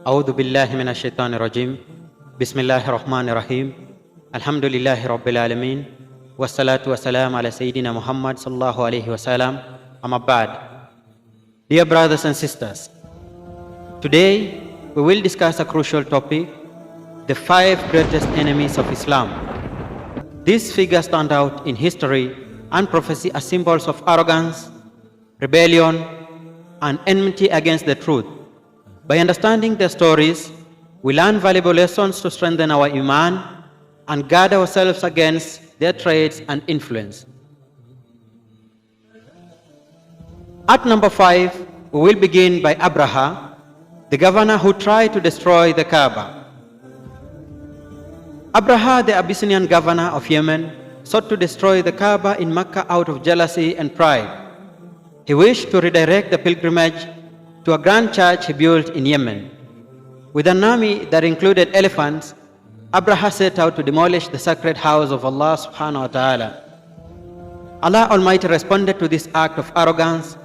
أعوذ بالله من الشيطان الرجيم بسم الله الرحمن الرحيم الحمد لله رب العالمين والصلاة والسلام على سيدنا Muhammad sallallahu alaihi wasallam. Amma ba'd. Dear brothers and sisters, today we will discuss a crucial topic, the 5 greatest enemies of Islam. These figures stand out in history and prophecy as symbols of arrogance, rebellion, and enmity against the truth. By understanding their stories, we learn valuable lessons to strengthen our Iman and guard ourselves against their traits and influence. At number 5, we will begin by Abraha, the governor who tried to destroy the Kaaba. Abraha, the Abyssinian governor of Yemen, sought to destroy the Kaaba in Mecca out of jealousy and pride. He wished to redirect the pilgrimage to a grand church he built in Yemen. With an army that included elephants, Abraha set out to demolish the sacred house of Allah subhanahu wa ta'ala. Allah Almighty responded to this act of arrogance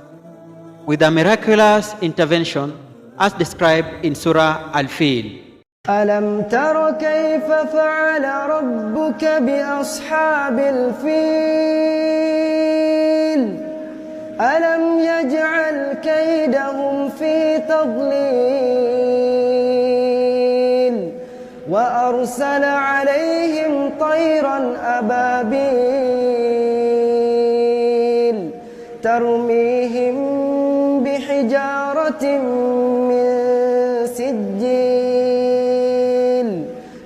with a miraculous intervention as described in Surah Al-Fil. ألم تر كيف فعل ربك بأصحاب الفيل ألم يجعل كيدهم في تضليل وأرسل عليهم طيرا أبابيل ترميهم بحجارة من سجيل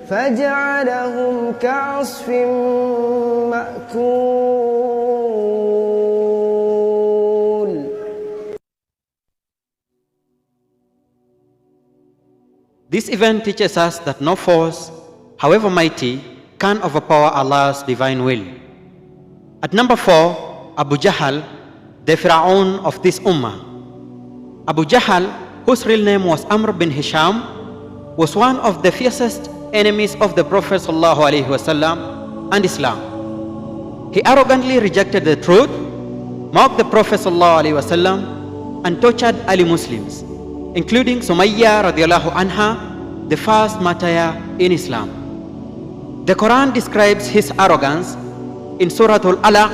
فجعلهم كعصف مأكول. This event teaches us that no force, however mighty, can overpower Allah's divine will. At number 4, Abu Jahl, the Pharaoh of this Ummah. Abu Jahl, whose real name was Amr bin Hisham, was one of the fiercest enemies of the Prophet ﷺ and Islam. He arrogantly rejected the truth, mocked the Prophet ﷺ, and tortured early Muslims, including Sumayya radiallahu anha, the first martyr in Islam. The Qur'an describes his arrogance in Surah Al-Alaq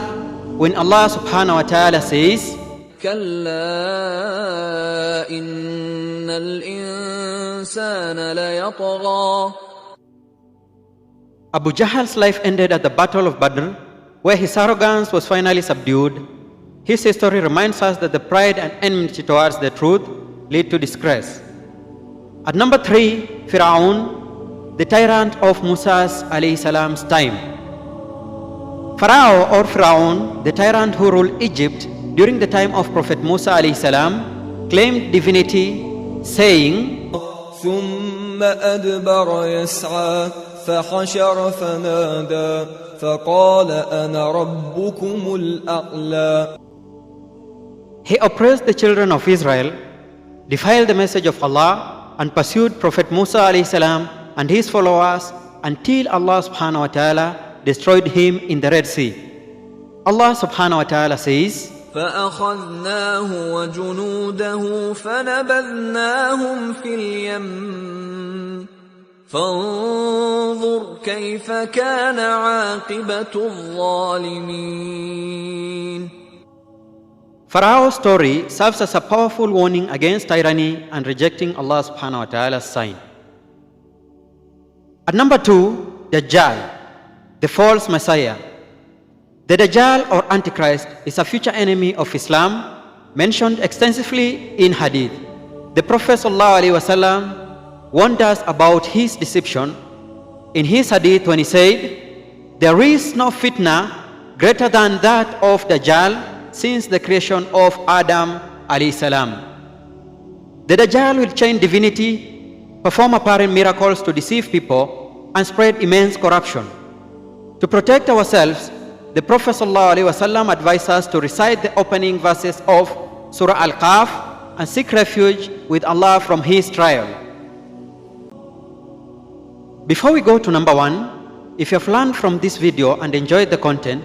when Allah subhanahu wa ta'ala says, كلا إن الإنسان ليطغى. Abu Jahl's life ended at the Battle of Badr, where his arrogance was finally subdued. His history reminds us that the pride and enmity towards the truth lead to disgrace. At number 3, Pharaoh, the tyrant of Musa's alayhi salam's time. Pharaoh or Pharaoh, the tyrant who ruled Egypt during the time of Prophet Musa alayhi salam, claimed divinity, saying, ثم أدبر يسعى فحشر فنادى فقال أنا ربكم الأعلى. He oppressed the children of Israel, defiled the message of Allah, and pursued Prophet Musa alayhi salam and his followers until Allah subhanahu wa ta'ala destroyed him in the Red Sea. Allah subhanahu wa ta'ala says, فأخذناه وجنوده فنبذناهم في اليم فانظر كيف كان عاقبة الظالمين. Pharaoh's story serves as a powerful warning against tyranny and rejecting Allah subhanahu wa ta'ala's sign. At number 2, Dajjal, the false messiah. The Dajjal or Antichrist is a future enemy of Islam mentioned extensively in Hadith. The Prophet ﷺ warned us about his deception in his Hadith when he said, "There is no fitnah greater than that of Dajjal since the creation of Adam alayhi salam." The Dajjal will change divinity, perform apparent miracles to deceive people, and spread immense corruption. To protect ourselves, the Prophet ﷺ advised us to recite the opening verses of Surah Al-Kahf and seek refuge with Allah from his trial. Before we go to number 1, if you have learned from this video and enjoyed the content,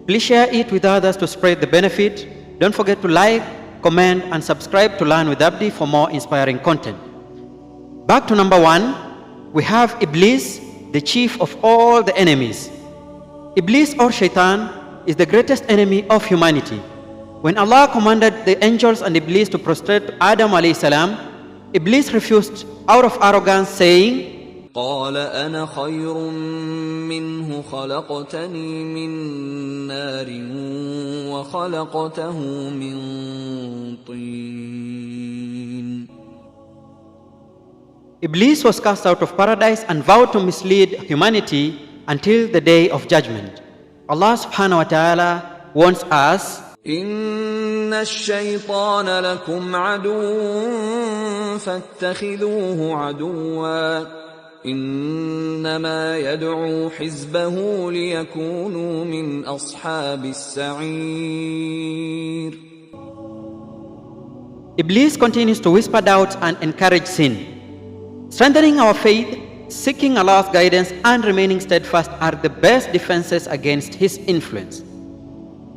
please share it with others to spread the benefit. Don't forget to like, comment, and subscribe to Learn with Abdi for more inspiring content. Back to number 1, we have Iblis, the chief of all the enemies. Iblis or Shaitan is the greatest enemy of humanity. When Allah commanded the angels and Iblis to prostrate to Adam alayhi salam, Iblis refused out of arrogance, saying, قال أنا خير منه خلقتني من نار وخلقته من طين. Iblis was cast out of paradise and vowed to mislead humanity until the day of judgment. Allah subhanahu wa ta'ala warns us, إن الشيطان لكم عدو فاتخذوه عدوا إنما يدعو حزبه ليكونوا من أصحاب السعير. Iblis continues to whisper doubts and encourage sin. Strengthening our faith, seeking Allah's guidance, and remaining steadfast are the best defenses against his influence.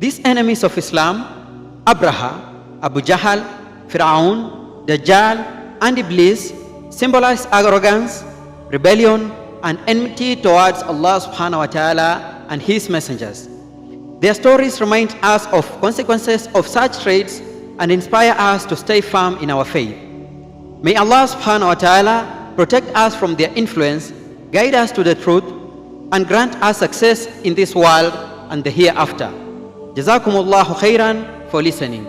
These enemies of Islam, Abraha, Jahl, Pharaoh, Dajjal, and Iblis, symbolize arrogance, rebellion, and enmity towards Allah subhanahu wa ta'ala and his messengers. Their stories remind us of consequences of such traits and inspire us to stay firm in our faith. May Allah subhanahu wa ta'ala protect us from their influence, guide us to the truth, and grant us success in this world and the hereafter. Jazakumullahu khairan for listening.